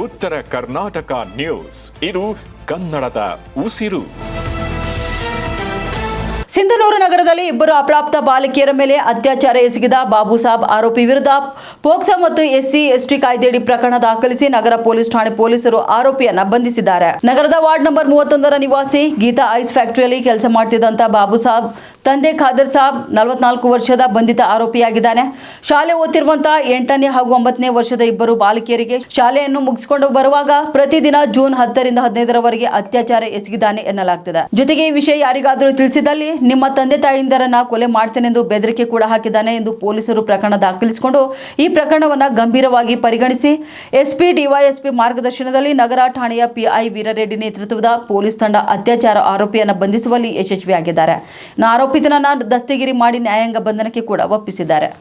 ಉತ್ತರ ಕರ್ನಾಟಕ ನ್ಯೂಸ್, ಇದು ಕನ್ನಡದ ಉಸಿರು. ಸಿಂಧನೂರು ನಗರದಲ್ಲಿ ಇಬ್ಬರು ಅಪ್ರಾಪ್ತ ಬಾಲಕಿಯರ ಮೇಲೆ ಅತ್ಯಾಚಾರ ಎಸಗಿದ ಬಾಬು ಸಾಬ್ ಆರೋಪಿ ವಿರುದ್ಧ ಪೋಕ್ಸೋ ಮತ್ತು SC/ST ಕಾಯ್ದೆಯಡಿ ಪ್ರಕರಣ ದಾಖಲಿಸಿ ನಗರ ಪೊಲೀಸ್ ಠಾಣೆ ಪೊಲೀಸರು ಆರೋಪಿಯನ್ನ ಬಂಧಿಸಿದ್ದಾರೆ. ನಗರದ ವಾರ್ಡ್ ನಂಬರ್ 31ರ ನಿವಾಸಿ ಗೀತಾ ಐಸ್ ಫ್ಯಾಕ್ಟರಿಯಲ್ಲಿ ಕೆಲಸ ಮಾಡುತ್ತಿದ್ದಂತ ಬಾಬು ಸಾಬ್ ತಂದೆ ಖಾದರ್ ಸಾಬ್ 44 ವರ್ಷದ ಬಂಧಿತ ಆರೋಪಿಯಾಗಿದ್ದಾನೆ. ಶಾಲೆ ಓದ್ತಿರುವಂತಹ 8ನೇ ಹಾಗೂ 9ನೇ ವರ್ಷದ ಇಬ್ಬರು ಬಾಲಕಿಯರಿಗೆ ಶಾಲೆಯನ್ನು ಮುಗಿಸಿಕೊಂಡು ಬರುವಾಗ ಪ್ರತಿದಿನ ಜೂನ್ 10ರಿಂದ 15ರವರೆಗೆ ಅತ್ಯಾಚಾರ ಎಸಗಿದ್ದಾನೆ ಎನ್ನಲಾಗ್ತಿದೆ. ಜೊತೆಗೆ ಈ ವಿಷಯ ಯಾರಿಗಾದರೂ ತಿಳಿಸಿದಲ್ಲಿ ನಿಮ್ಮ ತಂದೆ ತಾಯಿಂದರನ್ನ ಕೊಲೆ ಮಾಡ್ತೇನೆಂದು ಬೆದರಿಕೆ ಕೂಡ ಹಾಕಿದ್ದಾನೆ ಎಂದು ಪೊಲೀಸರು ಪ್ರಕರಣ ದಾಖಲಿಸಿಕೊಂಡು ಈ ಪ್ರಕರಣವನ್ನು ಗಂಭೀರವಾಗಿ ಪರಿಗಣಿಸಿ SP DYSP ಮಾರ್ಗದರ್ಶನದಲ್ಲಿ ನಗರ ಠಾಣೆಯ PI ವೀರರೆಡ್ಡಿ ನೇತೃತ್ವದ ಪೊಲೀಸ್ ತಂಡ ಅತ್ಯಾಚಾರ ಆರೋಪಿಯನ್ನು ಬಂಧಿಸುವಲ್ಲಿ ಯಶಸ್ವಿಯಾಗಿದ್ದಾರೆ. ಆರೋಪಿತನನ್ನ ದಸ್ತಗಿರಿ ಮಾಡಿ ನ್ಯಾಯಾಂಗ ಬಂಧನಕ್ಕೆ ಕೂಡ ಒಪ್ಪಿಸಿದ್ದಾರೆ.